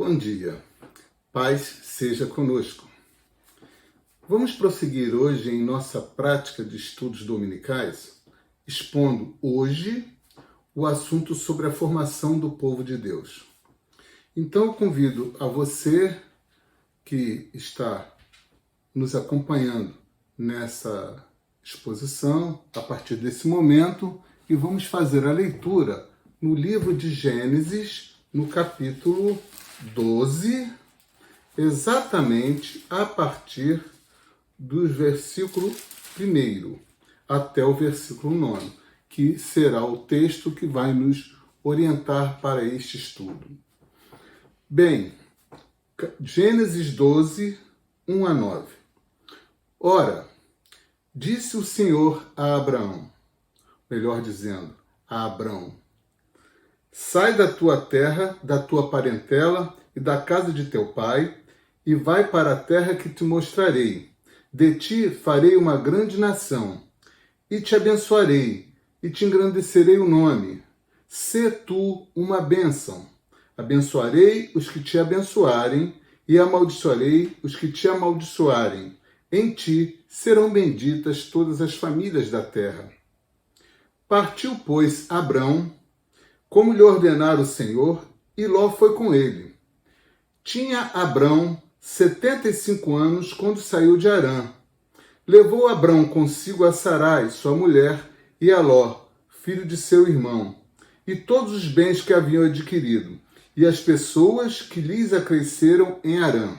Bom dia, paz seja conosco. Vamos prosseguir hoje em nossa prática de estudos dominicais, expondo hoje o assunto sobre a formação do povo de Deus. Então eu convido a você que está nos acompanhando nessa exposição, a partir desse momento, e vamos fazer a leitura no livro de Gênesis, no capítulo 12, exatamente a partir do versículo 1 até o versículo 9, que será o texto que vai nos orientar para este estudo. Bem, Gênesis 12, 1 a 9. Ora, disse o Senhor a Abraão, melhor dizendo, a Abrão: sai da tua terra, da tua parentela e da casa de teu pai, e vai para a terra que te mostrarei. De ti farei uma grande nação, e te abençoarei, e te engrandecerei o nome. Sê tu uma bênção. Abençoarei os que te abençoarem, e amaldiçoarei os que te amaldiçoarem. Em ti serão benditas todas as famílias da terra. Partiu, pois, Abrão, como lhe ordenara o Senhor, e Ló foi com ele. Tinha Abrão 75 anos quando saiu de Harã. Levou Abrão consigo a Sarai, sua mulher, e a Ló, filho de seu irmão, e todos os bens que haviam adquirido, e as pessoas que lhes acresceram em Harã.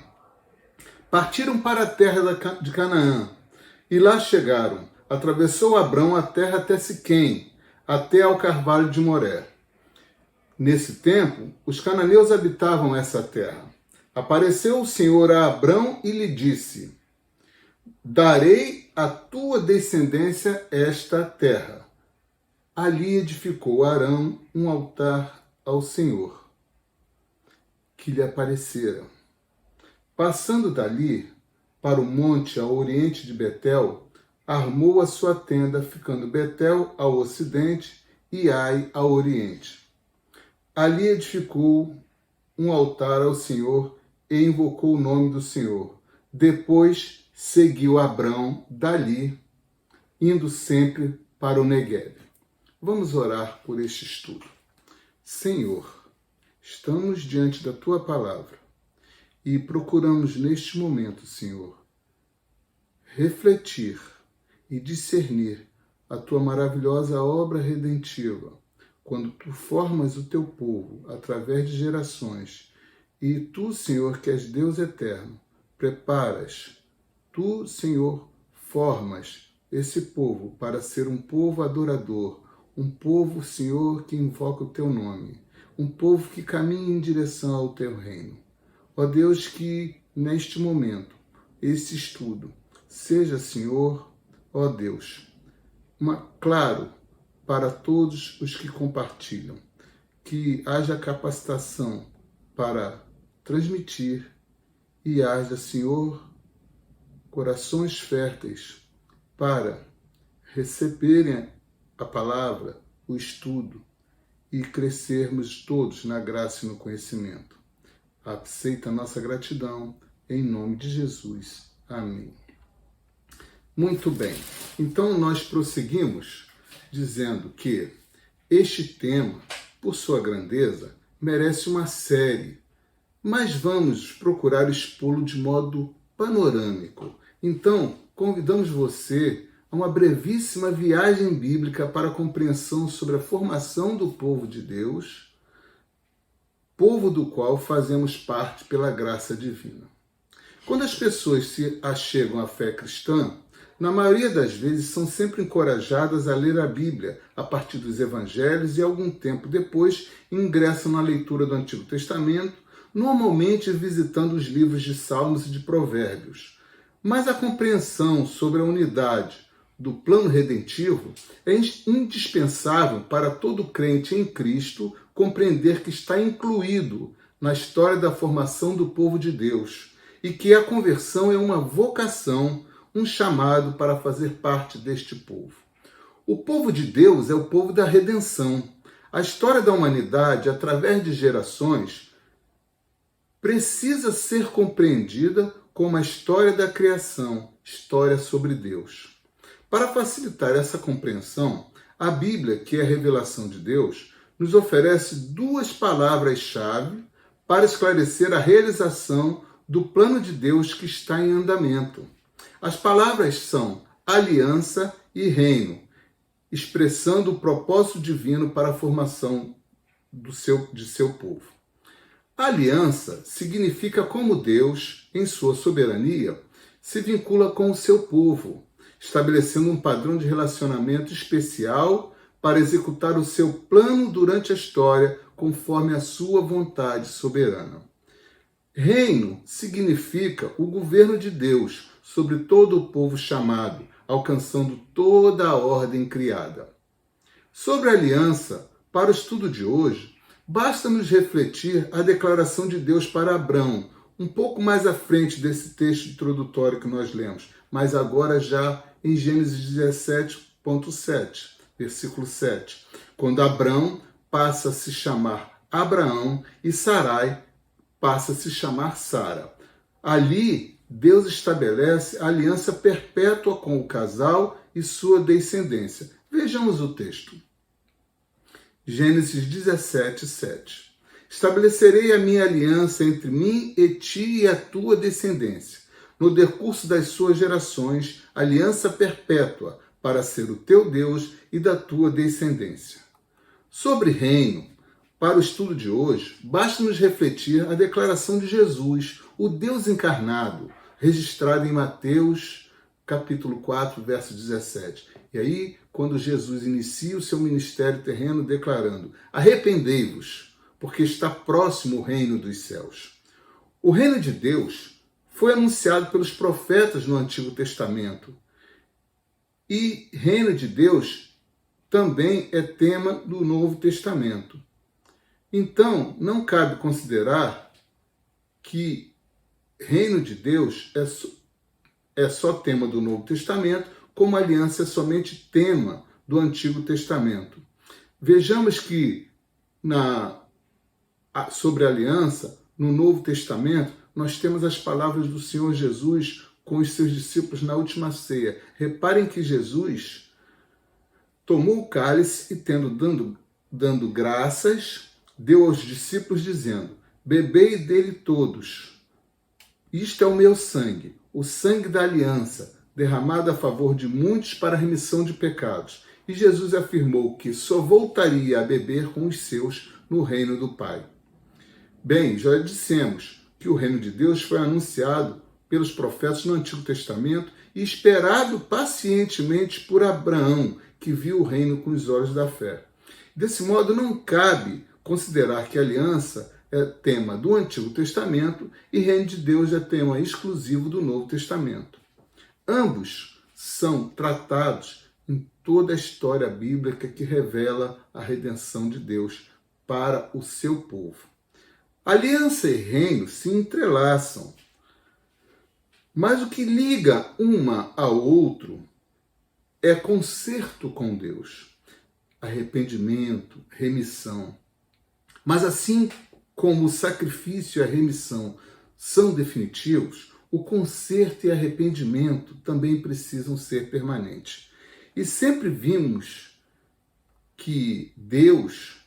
Partiram para a terra de Canaã, e lá chegaram. Atravessou Abrão a terra até Siquém, até ao carvalho de Moré. Nesse tempo, os cananeus habitavam essa terra. Apareceu o Senhor a Abrão e lhe disse: darei à tua descendência esta terra. Ali edificou Abrão um altar ao Senhor, que lhe aparecera. Passando dali, para o monte ao oriente de Betel, armou a sua tenda, ficando Betel ao ocidente e Ai ao oriente. Ali edificou um altar ao Senhor e invocou o nome do Senhor. Depois seguiu Abrão dali, indo sempre para o Neguebe. Vamos orar por este estudo. Senhor, estamos diante da Tua palavra e procuramos neste momento, Senhor, refletir e discernir a Tua maravilhosa obra redentiva, quando Tu formas o Teu povo através de gerações, e Tu, Senhor, que és Deus eterno, preparas, Tu, Senhor, formas esse povo para ser um povo adorador, um povo, Senhor, que invoca o Teu nome, um povo que caminha em direção ao Teu reino. Ó Deus, que neste momento, esse estudo seja, Senhor, ó Deus, claro para todos os que compartilham, que haja capacitação para transmitir e haja, Senhor, corações férteis para receberem a palavra, o estudo e crescermos todos na graça e no conhecimento. Aceita a nossa gratidão, em nome de Jesus. Amém. Muito bem, então nós prosseguimos dizendo que este tema, por sua grandeza, merece uma série, mas vamos procurar expô-lo de modo panorâmico. Então, convidamos você a uma brevíssima viagem bíblica para a compreensão sobre a formação do povo de Deus, povo do qual fazemos parte pela graça divina. Quando as pessoas se achegam à fé cristã, na maioria das vezes são sempre encorajadas a ler a Bíblia a partir dos evangelhos e algum tempo depois ingressam na leitura do Antigo Testamento, normalmente visitando os livros de Salmos e de Provérbios. Mas a compreensão sobre a unidade do plano redentivo é indispensável para todo crente em Cristo compreender que está incluído na história da formação do povo de Deus e que a conversão é uma vocação, um chamado para fazer parte deste povo. O povo de Deus é o povo da redenção. A história da humanidade, através de gerações, precisa ser compreendida como a história da criação, história sobre Deus. Para facilitar essa compreensão, a Bíblia, que é a revelação de Deus, nos oferece duas palavras-chave para esclarecer a realização do plano de Deus que está em andamento. As palavras são aliança e reino, expressando o propósito divino para a formação de seu povo. A aliança significa como Deus, em sua soberania, se vincula com o seu povo, estabelecendo um padrão de relacionamento especial para executar o seu plano durante a história, conforme a sua vontade soberana. Reino significa o governo de Deus sobre todo o povo chamado, alcançando toda a ordem criada. Sobre a aliança, para o estudo de hoje, basta nos refletir a declaração de Deus para Abrão, um pouco mais à frente desse texto introdutório que nós lemos, mas agora já em Gênesis 17:7, versículo 7, quando Abrão passa a se chamar Abraão e Sarai passa a se chamar Sara. Ali, Deus estabelece a aliança perpétua com o casal e sua descendência. Vejamos o texto. Gênesis 17:7. Estabelecerei a minha aliança entre mim e ti e a tua descendência, no decurso das suas gerações, aliança perpétua, para ser o teu Deus e da tua descendência. Sobre reino, para o estudo de hoje, basta nos refletir a declaração de Jesus, o Deus encarnado, registrada em Mateus, capítulo 4, verso 17. E aí, quando Jesus inicia o seu ministério terreno declarando: arrependei-vos, porque está próximo o reino dos céus. O reino de Deus foi anunciado pelos profetas no Antigo Testamento. E reino de Deus também é tema do Novo Testamento. Então, não cabe considerar que reino de Deus é só tema do Novo Testamento, como aliança é somente tema do Antigo Testamento. Vejamos que sobre a aliança, no Novo Testamento, nós temos as palavras do Senhor Jesus com os seus discípulos na última ceia. Reparem que Jesus tomou o cálice e, dando graças, deu aos discípulos, dizendo: bebei dele todos. Isto é o meu sangue, o sangue da aliança, derramado a favor de muitos para a remissão de pecados. E Jesus afirmou que só voltaria a beber com os seus no reino do Pai. Bem, já dissemos que o reino de Deus foi anunciado pelos profetas no Antigo Testamento e esperado pacientemente por Abraão, que viu o reino com os olhos da fé. Desse modo, não cabe considerar que a aliança é tema do Antigo Testamento e reino de Deus é tema exclusivo do Novo Testamento. Ambos são tratados em toda a história bíblica que revela a redenção de Deus para o seu povo. Aliança e reino se entrelaçam, mas o que liga uma ao outro é conserto com Deus, arrependimento, remissão. Mas assim como o sacrifício e a remissão são definitivos, o conserto e arrependimento também precisam ser permanentes. E sempre vimos que Deus,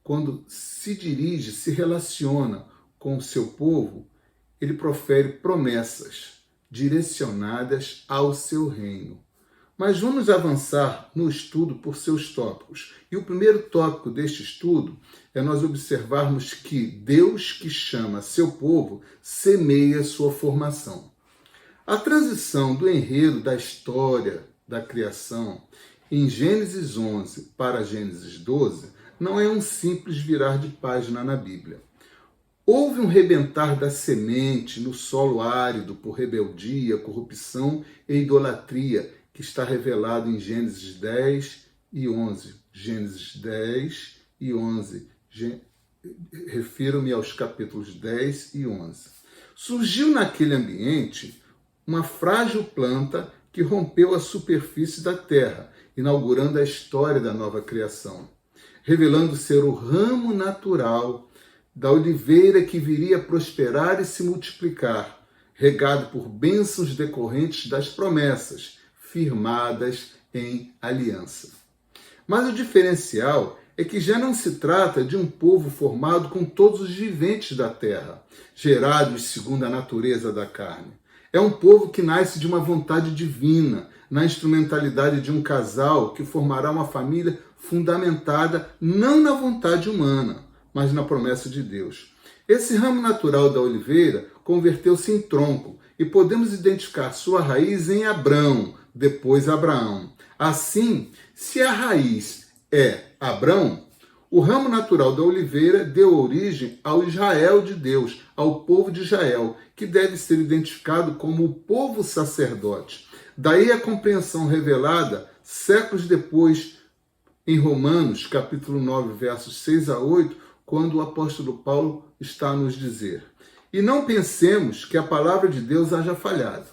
quando se dirige, se relaciona com o seu povo, ele profere promessas direcionadas ao seu reino. Mas vamos avançar no estudo por seus tópicos. E o primeiro tópico deste estudo é nós observarmos que Deus, que chama seu povo, semeia sua formação. A transição do enredo da história da criação em Gênesis 11 para Gênesis 12 não é um simples virar de página na Bíblia. Houve um rebentar da semente no solo árido por rebeldia, corrupção e idolatria, que está revelado em Gênesis 10 e 11. Gênesis 10 e 11. Refiro-me aos capítulos 10 e 11. Surgiu naquele ambiente uma frágil planta que rompeu a superfície da terra, inaugurando a história da nova criação, revelando ser o ramo natural da oliveira que viria a prosperar e se multiplicar, regado por bênçãos decorrentes das promessas, firmadas em aliança. Mas o diferencial é que já não se trata de um povo formado com todos os viventes da terra, gerados segundo a natureza da carne. É um povo que nasce de uma vontade divina, na instrumentalidade de um casal que formará uma família fundamentada não na vontade humana, mas na promessa de Deus. Esse ramo natural da oliveira converteu-se em tronco e podemos identificar sua raiz em Abrão, depois Abraão. Assim, se a raiz é Abrão, o ramo natural da oliveira deu origem ao Israel de Deus, ao povo de Israel, que deve ser identificado como o povo sacerdote. Daí a compreensão revelada séculos depois em Romanos, capítulo 9, versos 6 a 8, quando o apóstolo Paulo está a nos dizer: e não pensemos que a palavra de Deus haja falhado,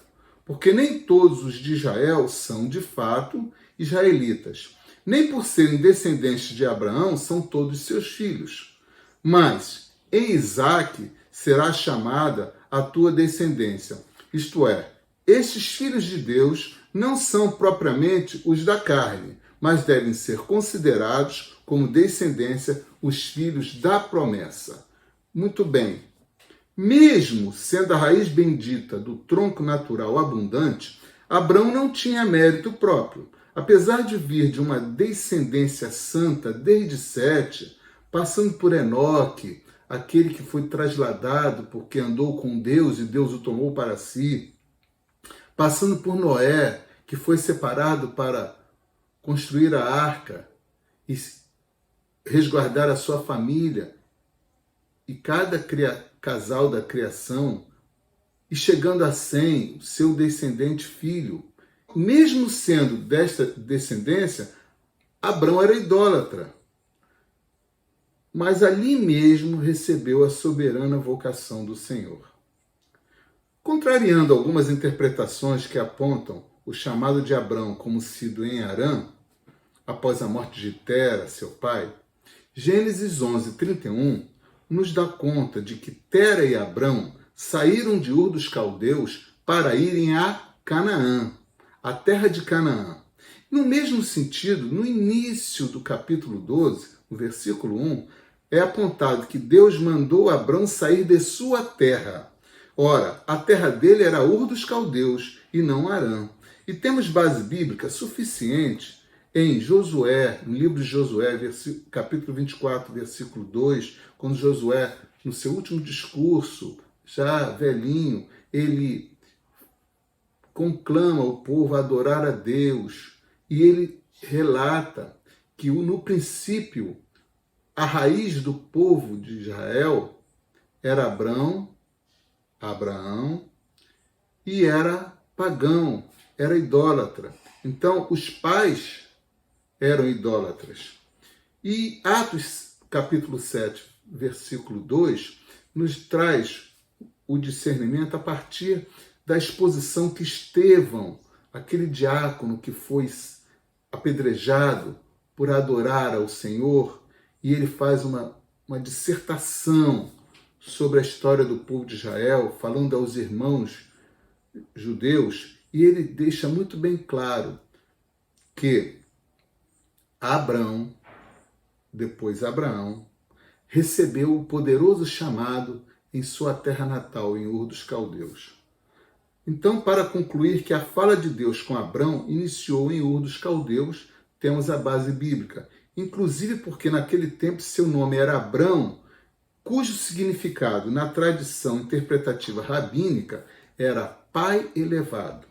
porque nem todos os de Israel são, de fato, israelitas. Nem por serem descendentes de Abraão são todos seus filhos. Mas em Isaque será chamada a tua descendência. Isto é, estes filhos de Deus não são propriamente os da carne, mas devem ser considerados como descendência os filhos da promessa. Muito bem. Mesmo sendo a raiz bendita do tronco natural abundante, Abrão não tinha mérito próprio. Apesar de vir de uma descendência santa desde Sete, passando por Enoque, aquele que foi trasladado porque andou com Deus e Deus o tomou para si, passando por Noé, que foi separado para construir a arca e resguardar a sua família, e cada casal da criação, e chegando a 100, seu descendente filho. Mesmo sendo desta descendência, Abrão era idólatra, mas ali mesmo recebeu a soberana vocação do Senhor. Contrariando algumas interpretações que apontam o chamado de Abrão como sido em Harã, após a morte de Tera, seu pai, Gênesis 11, 31, nos dá conta de que Tera e Abrão saíram de Ur dos Caldeus para irem a Canaã, a terra de Canaã. No mesmo sentido, no início do capítulo 12, no versículo 1, é apontado que Deus mandou Abrão sair de sua terra. Ora, a terra dele era Ur dos Caldeus e não Harã. E temos base bíblica suficiente em Josué, no livro de Josué, capítulo 24, versículo 2, quando Josué, no seu último discurso, já velhinho, ele conclama o povo a adorar a Deus, e ele relata que no princípio a raiz do povo de Israel era Abrão, Abraão, e era pagão, era idólatra. Então os pais eram idólatras. E Atos capítulo 7, versículo 2, nos traz o discernimento a partir da exposição que Estevão, aquele diácono que foi apedrejado por adorar ao Senhor, e ele faz uma dissertação sobre a história do povo de Israel, falando aos irmãos judeus, e ele deixa muito bem claro que Abrão, depois Abraão, recebeu o poderoso chamado em sua terra natal, em Ur dos Caldeus. Então, para concluir que a fala de Deus com Abrão iniciou em Ur dos Caldeus, temos a base bíblica, inclusive porque naquele tempo seu nome era Abrão, cujo significado na tradição interpretativa rabínica era pai elevado.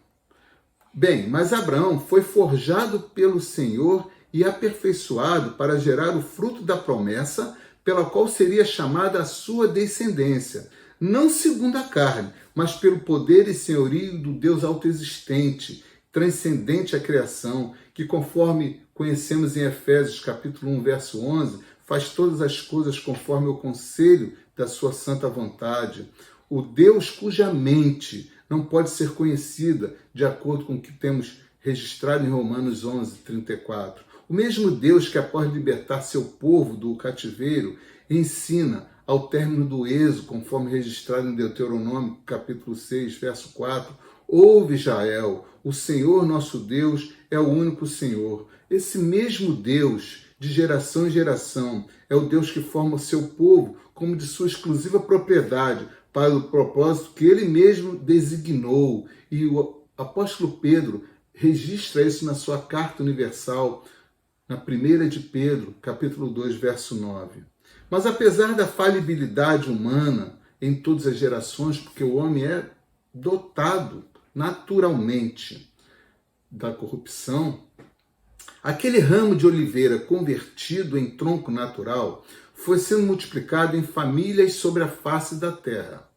Bem, mas Abraão foi forjado pelo Senhor e aperfeiçoado para gerar o fruto da promessa, pela qual seria chamada a sua descendência, não segundo a carne, mas pelo poder e senhorio do Deus autoexistente, transcendente à criação, que conforme conhecemos em Efésios capítulo 1, verso 11, faz todas as coisas conforme o conselho da sua santa vontade. O Deus cuja mente não pode ser conhecida, de acordo com o que temos registrado em Romanos 11, 34. O mesmo Deus que, após libertar seu povo do cativeiro, ensina ao término do êxodo, conforme registrado em Deuteronômio, capítulo 6, verso 4, ouve Israel, o Senhor nosso Deus é o único Senhor. Esse mesmo Deus, de geração em geração, é o Deus que forma o seu povo como de sua exclusiva propriedade, para o propósito que ele mesmo designou. E o apóstolo Pedro registra isso na sua carta universal, na 1 de Pedro, capítulo 2, verso 9. Mas apesar da falibilidade humana em todas as gerações, porque o homem é dotado naturalmente da corrupção, aquele ramo de oliveira convertido em tronco natural foi sendo multiplicado em famílias sobre a face da terra,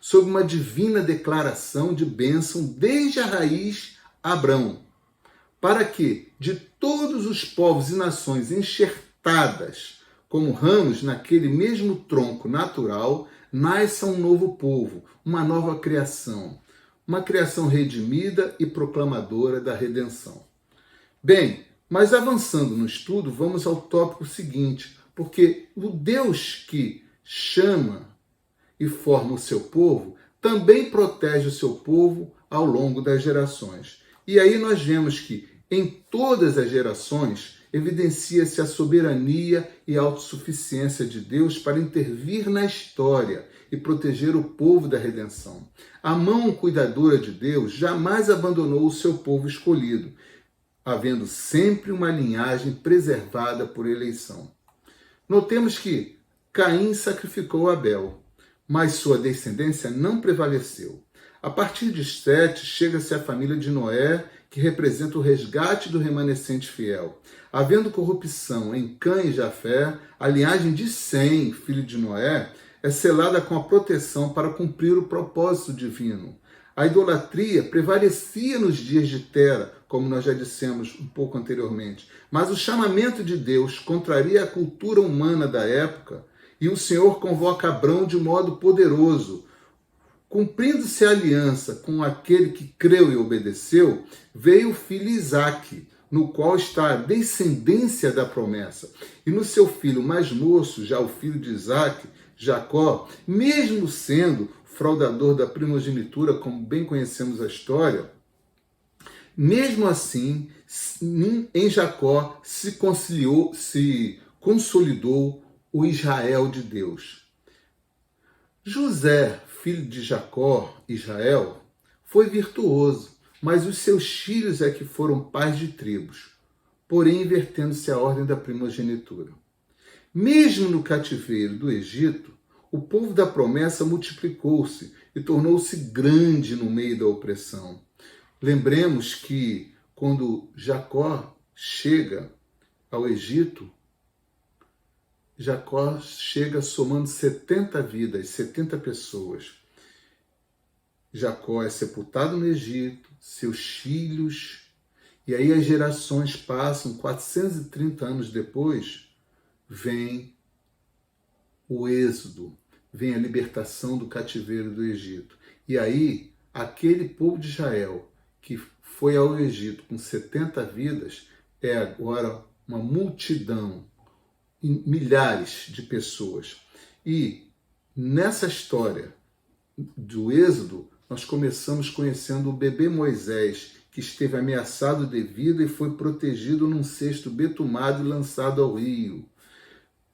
sob uma divina declaração de bênção desde a raiz Abrão, para que de todos os povos e nações enxertadas como ramos naquele mesmo tronco natural, nasça um novo povo, uma nova criação, uma criação redimida e proclamadora da redenção. Bem, mas avançando no estudo, vamos ao tópico seguinte, porque o Deus que chama e forma o seu povo também protege o seu povo ao longo das gerações. E aí nós vemos que em todas as gerações evidencia-se a soberania e a autossuficiência de Deus para intervir na história e proteger o povo da redenção. A mão cuidadora de Deus jamais abandonou o seu povo escolhido, havendo sempre uma linhagem preservada por eleição. Notemos que Caim sacrificou Abel, mas sua descendência não prevaleceu. A partir de Sete, chega-se à família de Noé, que representa o resgate do remanescente fiel. Havendo corrupção em Cã e Jafé, a linhagem de Sem, filho de Noé, é selada com a proteção para cumprir o propósito divino. A idolatria prevalecia nos dias de Tera, como nós já dissemos um pouco anteriormente, mas o chamamento de Deus contraria a cultura humana da época e o Senhor convoca Abrão de modo poderoso. Cumprindo-se a aliança com aquele que creu e obedeceu, veio o filho Isaque, no qual está a descendência da promessa. E no seu filho mais moço, já o filho de Isaque, Jacó, mesmo sendo fraudador da primogenitura, como bem conhecemos a história, mesmo assim, em Jacó se consolidou o Israel de Deus. José, filho de Jacó, Israel, foi virtuoso, mas os seus filhos é que foram pais de tribos, porém invertendo-se a ordem da primogenitura. Mesmo no cativeiro do Egito, o povo da promessa multiplicou-se e tornou-se grande no meio da opressão. Lembremos que quando Jacó chega ao Egito, Jacó chega somando 70 vidas, 70 pessoas. Jacó é sepultado no Egito, seus filhos, e aí as gerações passam, 430 anos depois, vem o êxodo, vem a libertação do cativeiro do Egito. E aí, aquele povo de Israel que foi ao Egito com 70 vidas, é agora uma multidão, milhares de pessoas. E nessa história do êxodo, nós começamos conhecendo o bebê Moisés, que esteve ameaçado de vida e foi protegido num cesto betumado e lançado ao rio,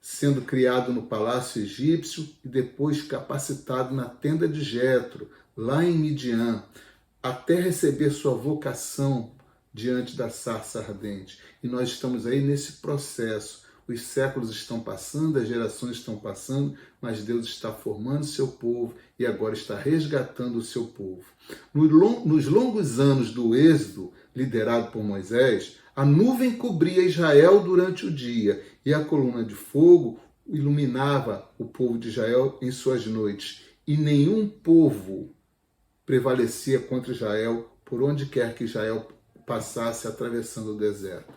sendo criado no palácio egípcio e depois capacitado na tenda de Jetro, lá em Midian, até receber sua vocação diante da sarça ardente. E nós estamos aí nesse processo. Os séculos estão passando, as gerações estão passando, mas Deus está formando seu povo e agora está resgatando o seu povo. Nos longos anos do êxodo, liderado por Moisés, a nuvem cobria Israel durante o dia e a coluna de fogo iluminava o povo de Israel em suas noites. E nenhum povo prevalecia contra Israel por onde quer que Israel passasse atravessando o deserto.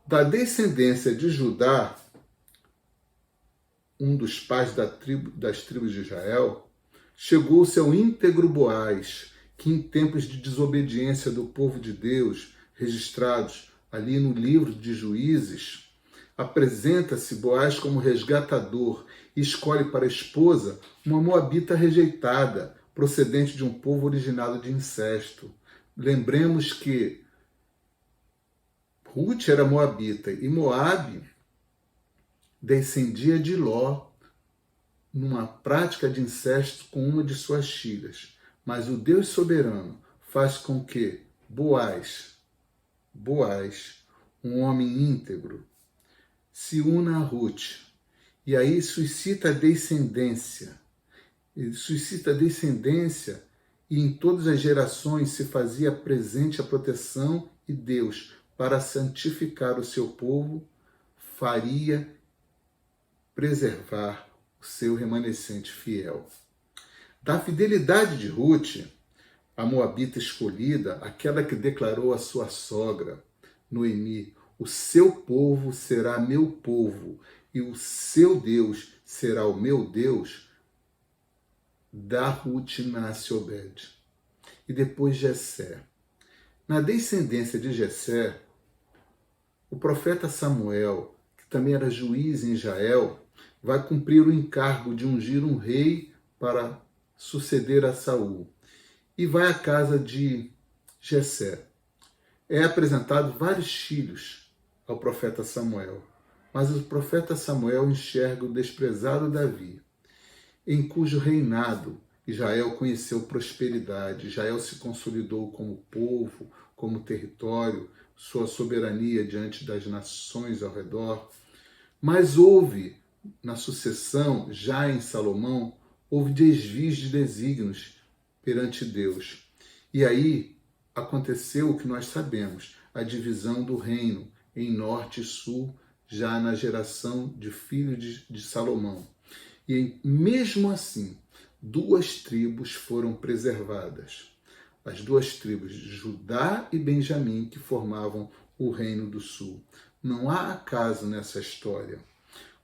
Da descendência de Judá, um dos pais das tribos de Israel, chegou-se ao íntegro Boaz, que em tempos de desobediência do povo de Deus, registrados ali no livro de Juízes, Apresenta-se Boaz como resgatador e escolhe para esposa uma moabita rejeitada, procedente de um povo originado de incesto. Lembremos que Ruth era moabita e Moabe descendia de Ló numa prática de incesto com uma de suas filhas. Mas o Deus soberano faz com que Boaz, um homem íntegro, se una a Ruth. E aí suscita a descendência. Ele suscita a descendência e em todas as gerações se fazia presente a proteção e Deus, para santificar o seu povo, faria preservar o seu remanescente fiel. Da fidelidade de Ruth, a moabita escolhida, aquela que declarou à sua sogra, Noemi, o seu povo será meu povo e o seu Deus será o meu Deus, da Ruth nasce Obed. E depois Jessé. Na descendência de Jessé, o profeta Samuel, que também era juiz em Israel, vai cumprir o encargo de ungir um rei para suceder a Saul. E vai à casa de Jessé. É apresentado vários filhos ao profeta Samuel, mas o profeta Samuel enxerga o desprezado Davi, em cujo reinado Israel conheceu prosperidade, Israel se consolidou como povo, como território, sua soberania diante das nações ao redor. Mas houve, na sucessão, já em Salomão, houve desvios de desígnios perante Deus. E aí aconteceu o que nós sabemos, a divisão do reino em norte e sul, já na geração de filhos de Salomão. E mesmo assim, duas tribos foram preservadas. As duas tribos de Judá e Benjamim, que formavam o reino do sul. Não há acaso nessa história.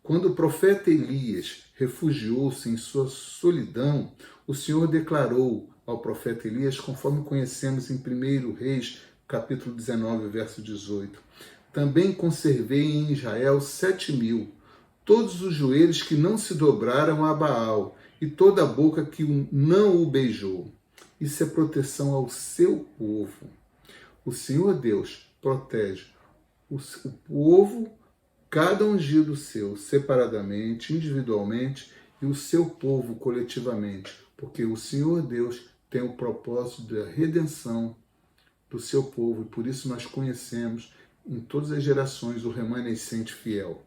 Quando o profeta Elias refugiou-se em sua solidão, o Senhor declarou ao profeta Elias, conforme conhecemos em 1 Reis, capítulo 19, verso 18. Também conservei em Israel 7.000, todos os joelhos que não se dobraram a Baal, e toda a boca que não o beijou. Isso é proteção ao seu povo. O Senhor Deus protege o povo, cada ungido seu, separadamente, individualmente, e o seu povo coletivamente, porque o Senhor Deus tem o propósito da redenção do seu povo, e por isso nós conhecemos em todas as gerações o remanescente fiel.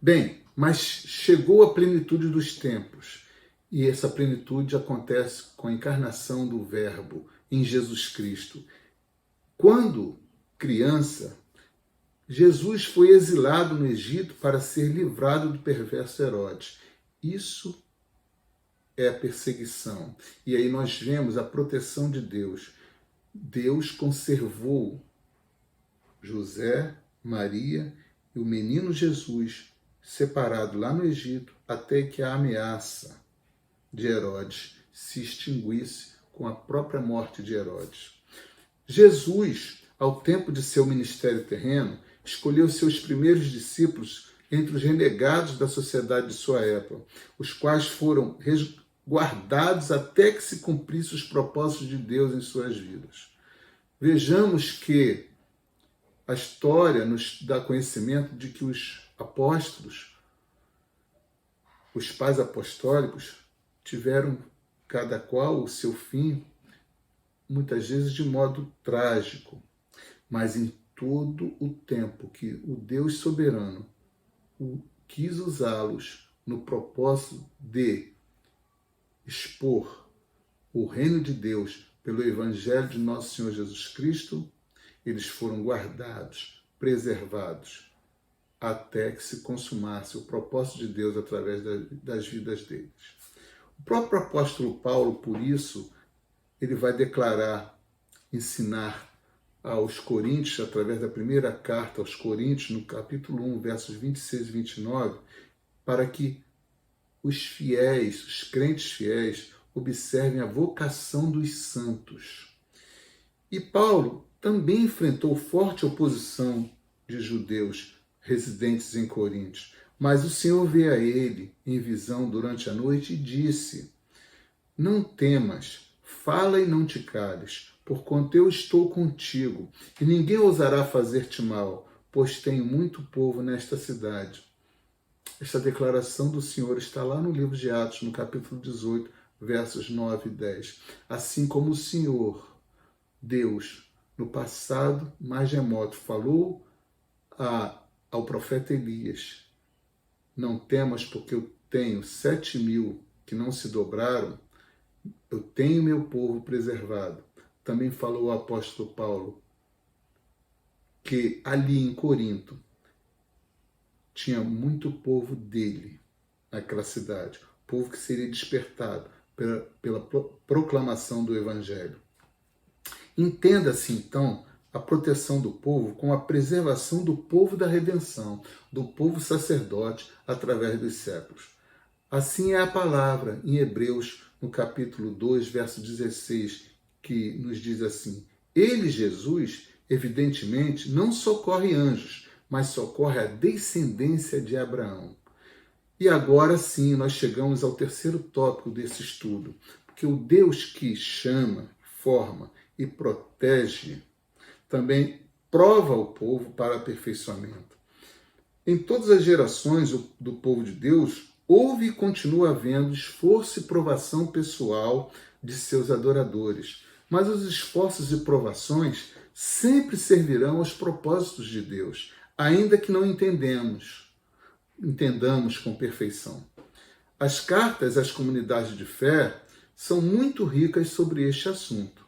Bem, mas chegou a plenitude dos tempos, e essa plenitude acontece com a encarnação do Verbo em Jesus Cristo. Quando criança, Jesus foi exilado no Egito para ser livrado do perverso Herodes. Isso é a perseguição. E aí nós vemos a proteção de Deus. Deus conservou José, Maria e o menino Jesus separado lá no Egito até que a ameaça de Herodes se extinguisse com a própria morte de Herodes. Jesus, ao tempo de seu ministério terreno, escolheu seus primeiros discípulos entre os renegados da sociedade de sua época, os quais foram resguardados até que se cumprissem os propósitos de Deus em suas vidas. Vejamos que a história nos dá conhecimento de que os apóstolos, os pais apostólicos, tiveram cada qual o seu fim, muitas vezes de modo trágico, mas em todo o tempo que o Deus soberano quis usá-los no propósito de expor o reino de Deus pelo Evangelho de nosso Senhor Jesus Cristo, eles foram guardados, preservados, até que se consumasse o propósito de Deus através das vidas deles. O próprio apóstolo Paulo, por isso, ele vai declarar, ensinar aos Coríntios, através da primeira carta aos Coríntios, no capítulo 1, versos 26 e 29, para que os fiéis, os crentes fiéis, observem a vocação dos santos. E Paulo também enfrentou forte oposição de judeus residentes em Corinto. Mas o Senhor veio a ele em visão durante a noite e disse: não temas, fala e não te cales, porquanto eu estou contigo, e ninguém ousará fazer-te mal, pois tenho muito povo nesta cidade. Esta declaração do Senhor está lá no livro de Atos, no capítulo 18, versos 9 e 10. Assim como o Senhor, Deus, no passado mais remoto, falou ao profeta Elias: não temas, porque eu tenho 7.000 que não se dobraram, eu tenho meu povo preservado. Também falou o apóstolo Paulo que ali em Corinto tinha muito povo dele, naquela cidade, povo que seria despertado pela proclamação do Evangelho. Entenda-se, então, a proteção do povo com a preservação do povo da redenção, do povo sacerdote, através dos séculos. Assim é a palavra em Hebreus, no capítulo 2, verso 16, que nos diz assim: ele, Jesus, evidentemente, não socorre anjos, mas socorre a descendência de Abraão. E agora sim, nós chegamos ao terceiro tópico desse estudo, porque o Deus que chama, forma e protege também prova o povo para aperfeiçoamento. Em todas as gerações do povo de Deus, houve e continua havendo esforço e provação pessoal de seus adoradores. Mas os esforços e provações sempre servirão aos propósitos de Deus, ainda que não entendamos com perfeição. As cartas às comunidades de fé são muito ricas sobre este assunto.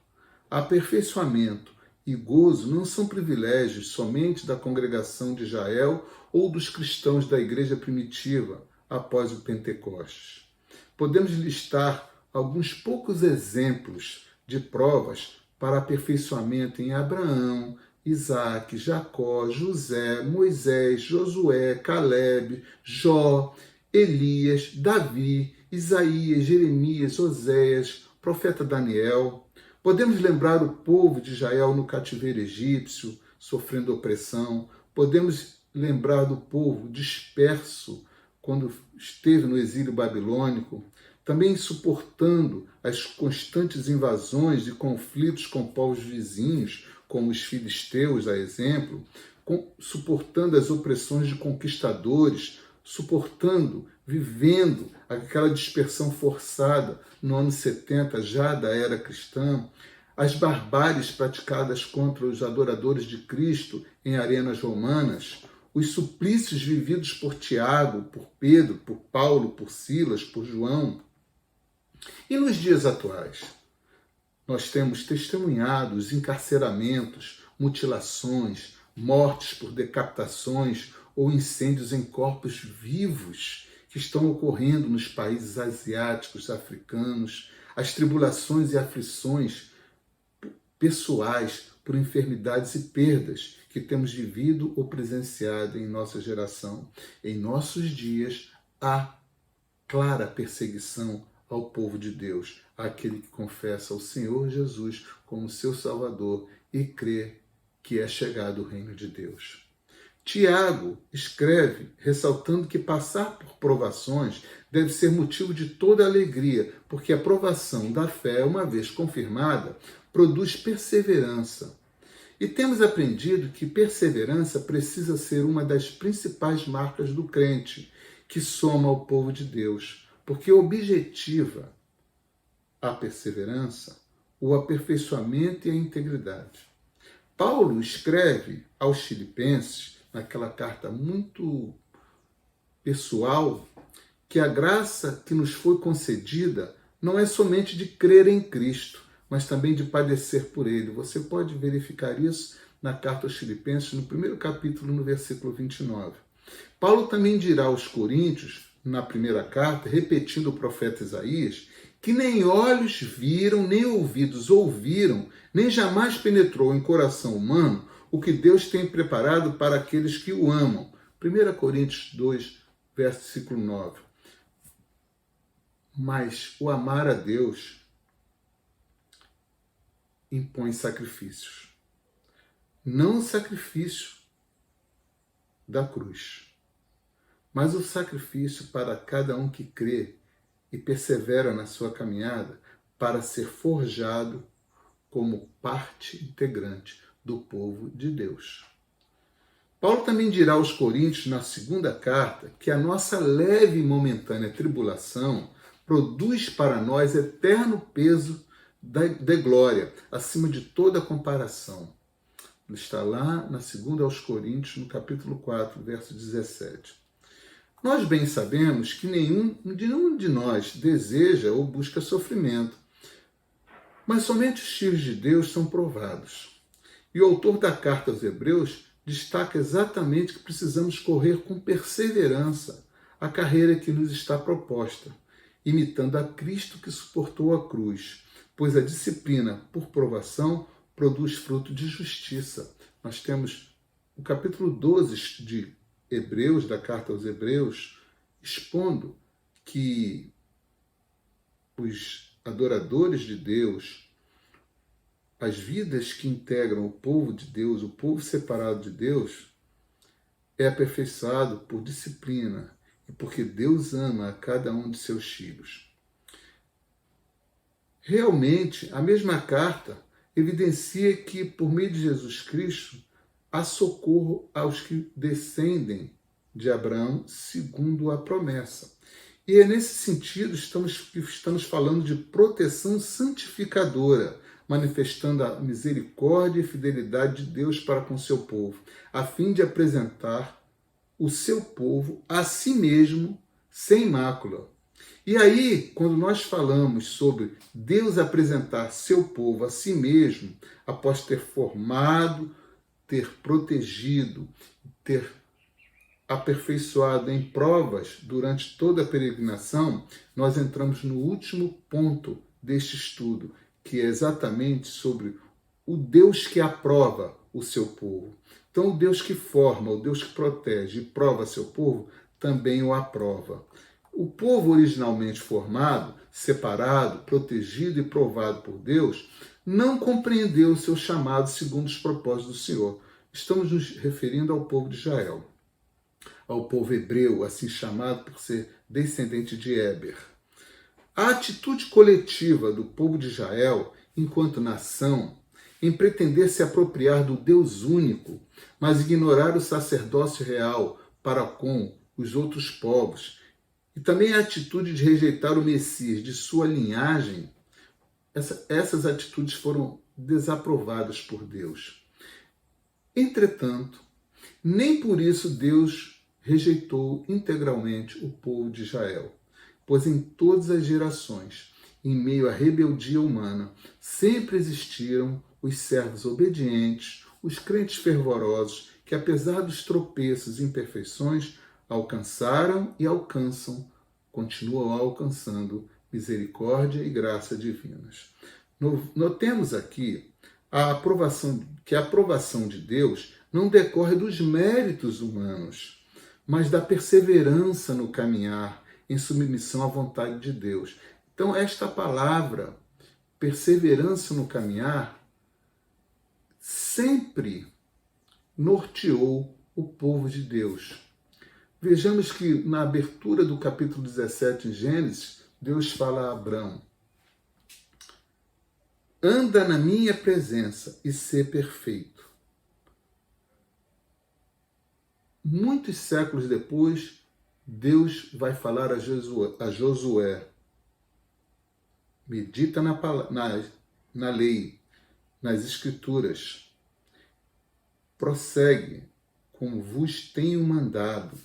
Aperfeiçoamento e gozo não são privilégios somente da congregação de Israel ou dos cristãos da igreja primitiva após o Pentecostes. Podemos listar alguns poucos exemplos de provas para aperfeiçoamento em Abraão, Isaac, Jacó, José, Moisés, Josué, Caleb, Jó, Elias, Davi, Isaías, Jeremias, Oséias, profeta Daniel. Podemos lembrar o povo de Israel no cativeiro egípcio, sofrendo opressão. Podemos lembrar do povo disperso quando esteve no exílio babilônico, também suportando as constantes invasões e conflitos com povos vizinhos, como os filisteus, a exemplo, suportando as opressões de conquistadores, suportando, vivendo aquela dispersão forçada no ano 70, já da era cristã, as barbáries praticadas contra os adoradores de Cristo em arenas romanas, os suplícios vividos por Tiago, por Pedro, por Paulo, por Silas, por João. E nos dias atuais, nós temos testemunhado os encarceramentos, mutilações, mortes por decapitações ou incêndios em corpos vivos que estão ocorrendo nos países asiáticos, africanos, as tribulações e aflições pessoais por enfermidades e perdas que temos vivido ou presenciado em nossa geração. Em nossos dias, há clara perseguição ao povo de Deus, àquele que confessa o Senhor Jesus como seu Salvador e crê que é chegado o reino de Deus. Tiago escreve ressaltando que passar por provações deve ser motivo de toda alegria, porque a provação da fé, uma vez confirmada, produz perseverança. E temos aprendido que perseverança precisa ser uma das principais marcas do crente, que soma ao povo de Deus, porque objetiva a perseverança, o aperfeiçoamento e a integridade. Paulo escreve aos Filipenses, naquela carta muito pessoal, que a graça que nos foi concedida não é somente de crer em Cristo, mas também de padecer por Ele. Você pode verificar isso na carta aos Filipenses, no primeiro capítulo, no versículo 29. Paulo também dirá aos Coríntios, na primeira carta, repetindo o profeta Isaías, que nem olhos viram, nem ouvidos ouviram, nem jamais penetrou em coração humano o que Deus tem preparado para aqueles que o amam. 1 Coríntios 2, versículo 9. Mas o amar a Deus impõe sacrifícios. Não sacrifício da cruz. Mas o sacrifício para cada um que crê e persevera na sua caminhada para ser forjado como parte integrante do povo de Deus. Paulo também dirá aos Coríntios, na segunda carta, que a nossa leve e momentânea tribulação produz para nós eterno peso de glória, acima de toda comparação. Está lá na segunda aos Coríntios, no capítulo 4, verso 17. Nós bem sabemos que nenhum de nós deseja ou busca sofrimento, mas somente os filhos de Deus são provados. E o autor da carta aos Hebreus destaca exatamente que precisamos correr com perseverança a carreira que nos está proposta, imitando a Cristo que suportou a cruz, pois a disciplina por provação produz fruto de justiça. Nós temos o capítulo 12 de Hebreus, da carta aos Hebreus, expondo que os adoradores de Deus, as vidas que integram o povo de Deus, o povo separado de Deus, é aperfeiçoado por disciplina e porque Deus ama a cada um de seus filhos. Realmente, a mesma carta evidencia que, por meio de Jesus Cristo, há socorro aos que descendem de Abraão segundo a promessa. E é nesse sentido que estamos falando de proteção santificadora, manifestando a misericórdia e fidelidade de Deus para com seu povo, a fim de apresentar o seu povo a si mesmo sem mácula. E aí, quando nós falamos sobre Deus apresentar seu povo a si mesmo, após ter formado, ter protegido, ter aperfeiçoado em provas durante toda a peregrinação, nós entramos no último ponto deste estudo, que é exatamente sobre o Deus que aprova o seu povo. Então, o Deus que forma, o Deus que protege e prova seu povo, também o aprova. O povo originalmente formado, separado, protegido e provado por Deus, não compreendeu o seu chamado segundo os propósitos do Senhor. Estamos nos referindo ao povo de Israel, ao povo hebreu, assim chamado por ser descendente de Éber. A atitude coletiva do povo de Israel, enquanto nação, em pretender se apropriar do Deus único, mas ignorar o sacerdócio real para com os outros povos, e também a atitude de rejeitar o Messias de sua linhagem, essas atitudes foram desaprovadas por Deus. Entretanto, nem por isso Deus rejeitou integralmente o povo de Israel, pois em todas as gerações, em meio à rebeldia humana, sempre existiram os servos obedientes, os crentes fervorosos, que apesar dos tropeços e imperfeições, alcançaram e alcançam, continuam alcançando misericórdia e graça divinas. Notemos aqui que a aprovação de Deus não decorre dos méritos humanos, mas da perseverança no caminhar em submissão à vontade de Deus. Então, esta palavra, perseverança no caminhar, sempre norteou o povo de Deus. Vejamos que na abertura do capítulo 17 em Gênesis, Deus fala a Abrão: anda na minha presença e ser perfeito. Muitos séculos depois, Deus vai falar a Josué: medita na lei, nas escrituras, prossegue como vos tenho mandado.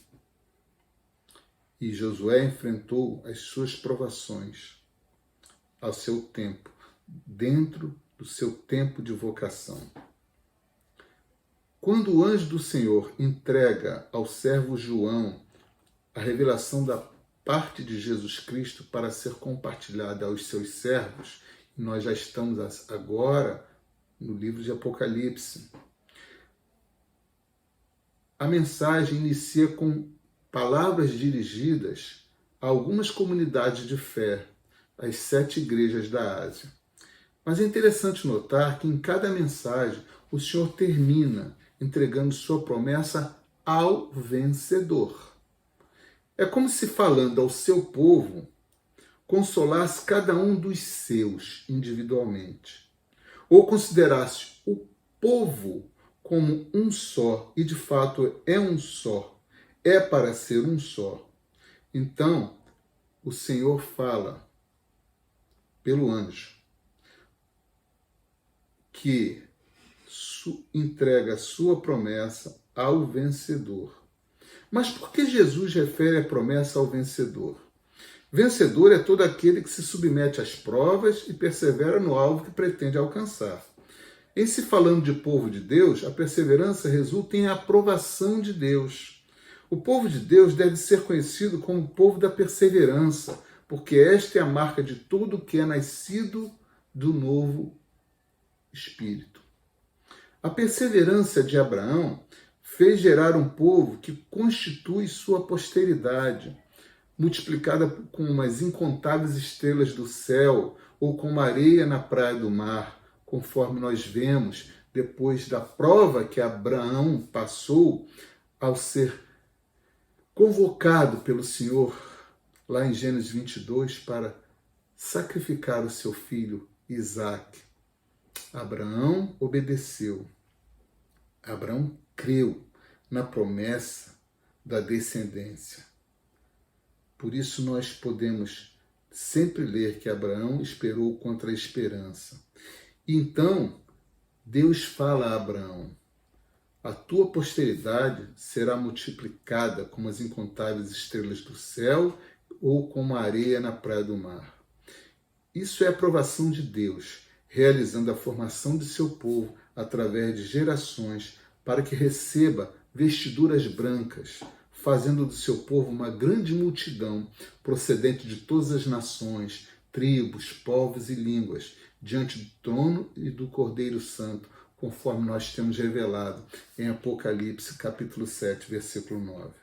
E Josué enfrentou as suas provações ao seu tempo, dentro do seu tempo de vocação. Quando o anjo do Senhor entrega ao servo João a revelação da parte de Jesus Cristo para ser compartilhada aos seus servos, e nós já estamos agora no livro de Apocalipse, a mensagem inicia com palavras dirigidas a algumas comunidades de fé, as 7 igrejas da Ásia. Mas é interessante notar que em cada mensagem o Senhor termina entregando sua promessa ao vencedor. É como se, falando ao seu povo, consolasse cada um dos seus individualmente, ou considerasse o povo como um só, e de fato é um só, é para ser um só. Então, o Senhor fala pelo anjo que entrega a sua promessa ao vencedor. Mas por que Jesus refere a promessa ao vencedor? Vencedor é todo aquele que se submete às provas e persevera no alvo que pretende alcançar. Em se falando de povo de Deus, a perseverança resulta em aprovação de Deus. O povo de Deus deve ser conhecido como o povo da perseverança, porque esta é a marca de tudo que é nascido do novo Espírito. A perseverança de Abraão fez gerar um povo que constitui sua posteridade, multiplicada com as incontáveis estrelas do céu ou como areia na praia do mar, conforme nós vemos depois da prova que Abraão passou ao ser convocado pelo Senhor lá em Gênesis 22 para sacrificar o seu filho Isaque. Abraão obedeceu. Abraão creu na promessa da descendência. Por isso nós podemos sempre ler que Abraão esperou contra a esperança. Então, Deus fala a Abraão: a tua posteridade será multiplicada como as incontáveis estrelas do céu ou como a areia na praia do mar. Isso é a aprovação de Deus, realizando a formação de seu povo através de gerações, para que receba vestiduras brancas, fazendo do seu povo uma grande multidão, procedente de todas as nações, tribos, povos e línguas, diante do trono e do Cordeiro Santo, conforme nós temos revelado em Apocalipse, capítulo 7, versículo 9.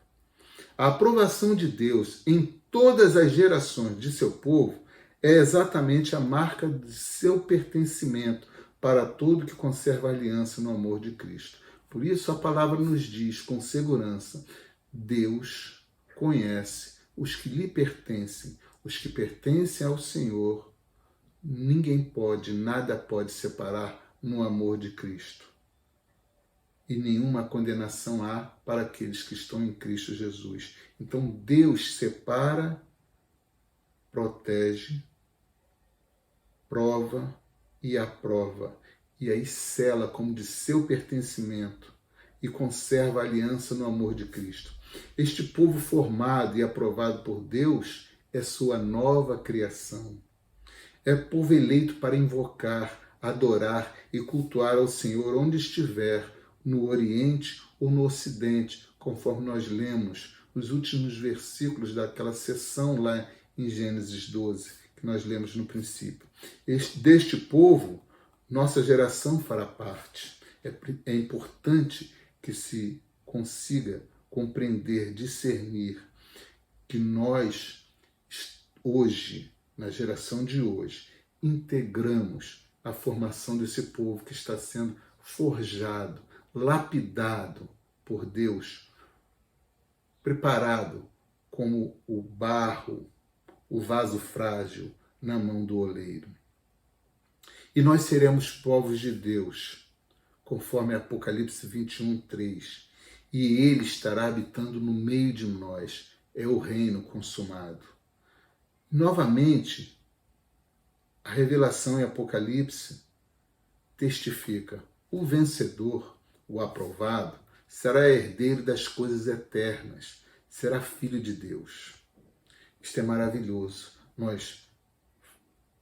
A aprovação de Deus em todas as gerações de seu povo é exatamente a marca de seu pertencimento para todo que conserva a aliança no amor de Cristo. Por isso a palavra nos diz com segurança: Deus conhece os que lhe pertencem, os que pertencem ao Senhor. Ninguém pode, nada pode separar no amor de Cristo. E nenhuma condenação há para aqueles que estão em Cristo Jesus. Então Deus separa, protege, prova e aprova, e aí sela como de seu pertencimento e conserva a aliança no amor de Cristo. Este povo formado e aprovado por Deus é sua nova criação. É povo eleito para invocar, adorar e cultuar ao Senhor onde estiver, no Oriente ou no Ocidente, conforme nós lemos os últimos versículos daquela sessão lá em Gênesis 12, que nós lemos no princípio. Deste povo, nossa geração fará parte. É importante que se consiga compreender, discernir que nós, hoje, na geração de hoje, integramos a formação desse povo que está sendo forjado, lapidado por Deus, preparado como o barro, o vaso frágil na mão do oleiro. E nós seremos povos de Deus, conforme Apocalipse 21, 3. E ele estará habitando no meio de nós. É o reino consumado. Novamente, a revelação em Apocalipse testifica: o vencedor, o aprovado, será herdeiro das coisas eternas, será filho de Deus. Isto é maravilhoso. Nós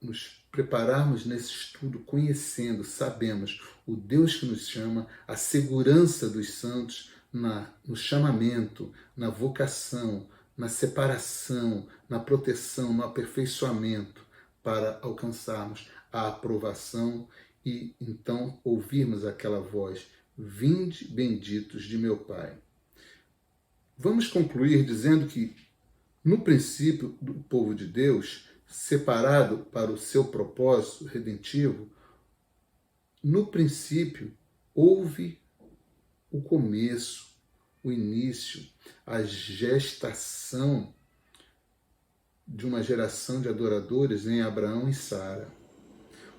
nos prepararmos nesse estudo conhecendo, sabemos o Deus que nos chama, a segurança dos santos no chamamento, na vocação, na separação, na proteção, no aperfeiçoamento, para alcançarmos a aprovação e então ouvirmos aquela voz: vinde benditos de meu Pai. Vamos concluir dizendo que, no princípio do povo de Deus, separado para o seu propósito redentivo, no princípio houve o começo, o início, a gestação de uma geração de adoradores em Abraão e Sara,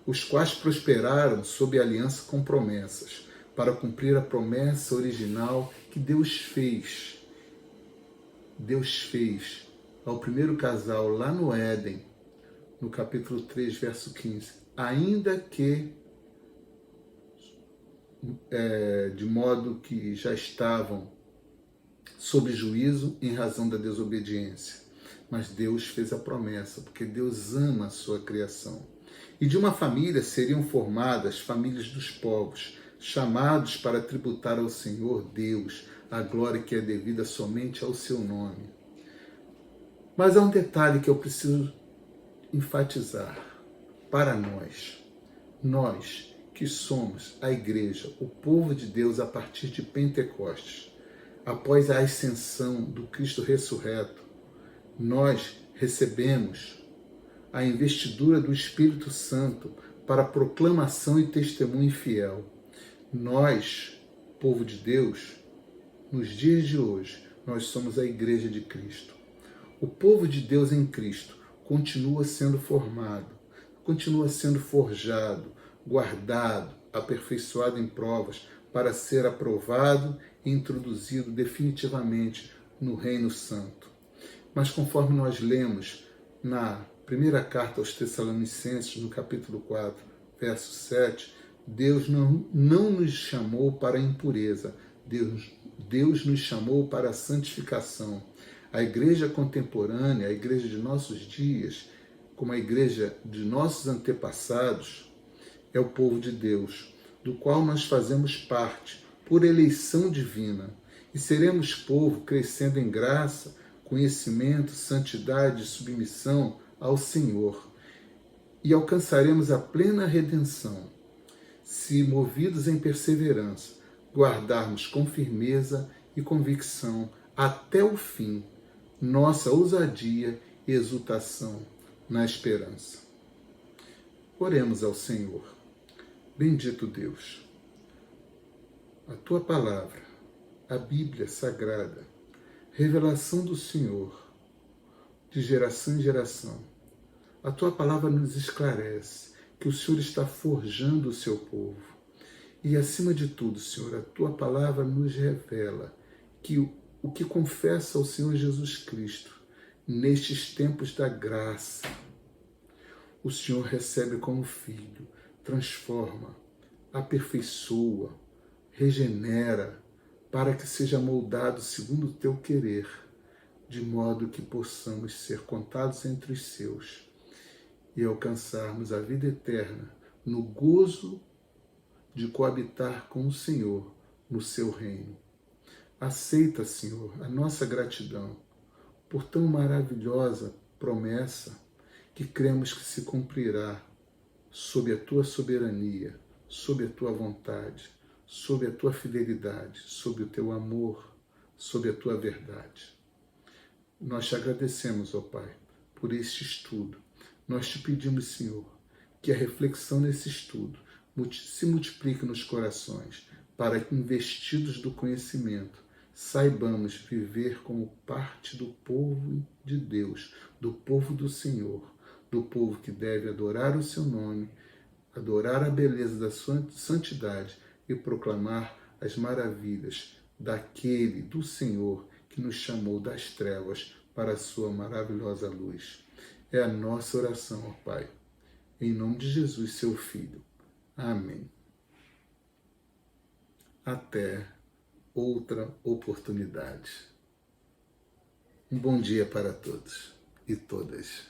os quais prosperaram sob aliança com promessas, para cumprir a promessa original que Deus fez. Deus fez ao primeiro casal lá no Éden, no capítulo 3, verso 15. Ainda que, de modo que já estavam sob juízo em razão da desobediência. Mas Deus fez a promessa, porque Deus ama a sua criação. E de uma família seriam formadas famílias dos povos, chamados para tributar ao Senhor Deus a glória que é devida somente ao seu nome. Mas há um detalhe que eu preciso enfatizar para nós que somos a igreja, o povo de Deus a partir de Pentecostes, após a ascensão do Cristo ressurreto, nós recebemos a investidura do Espírito Santo para proclamação e testemunho fiel. Nós, povo de Deus, nos dias de hoje, nós somos a igreja de Cristo. O povo de Deus em Cristo continua sendo formado, continua sendo forjado, guardado, aperfeiçoado em provas para ser aprovado e introduzido definitivamente no Reino Santo. Mas conforme nós lemos na primeira carta aos Tessalonicenses, no capítulo 4, verso 7, Deus não nos chamou para a impureza, Deus nos chamou para a santificação. A igreja contemporânea, a igreja de nossos dias, como a igreja de nossos antepassados, é o povo de Deus, do qual nós fazemos parte por eleição divina, e seremos povo crescendo em graça, conhecimento, santidade e submissão ao Senhor, e alcançaremos a plena redenção, se movidos em perseverança, guardarmos com firmeza e convicção até o fim nossa ousadia e exultação na esperança. Oremos ao Senhor. Bendito Deus, a Tua palavra, a Bíblia Sagrada, revelação do Senhor, de geração em geração, a Tua palavra nos esclarece que o Senhor está forjando o Seu povo. E, acima de tudo, Senhor, a Tua palavra nos revela que o que confessa ao Senhor Jesus Cristo, nestes tempos da graça, o Senhor recebe como filho, transforma, aperfeiçoa, regenera, para que seja moldado segundo o Teu querer, de modo que possamos ser contados entre os Seus e alcançarmos a vida eterna no gozo de coabitar com o Senhor no Seu reino. Aceita, Senhor, a nossa gratidão por tão maravilhosa promessa que cremos que se cumprirá sob a Tua soberania, sob a Tua vontade, sob a Tua fidelidade, sob o Teu amor, sob a Tua verdade. Nós te agradecemos, ó Pai, por este estudo. Nós te pedimos, Senhor, que a reflexão nesse estudo se multiplique nos corações, para que, investidos do conhecimento, saibamos viver como parte do povo de Deus, do povo do Senhor, do povo que deve adorar o Seu nome, adorar a beleza da sua santidade e proclamar as maravilhas daquele, do Senhor, que nos chamou das trevas para a sua maravilhosa luz. É a nossa oração, ó Pai, em nome de Jesus, Seu Filho. Amém. Até outra oportunidade. Um bom dia para todos e todas.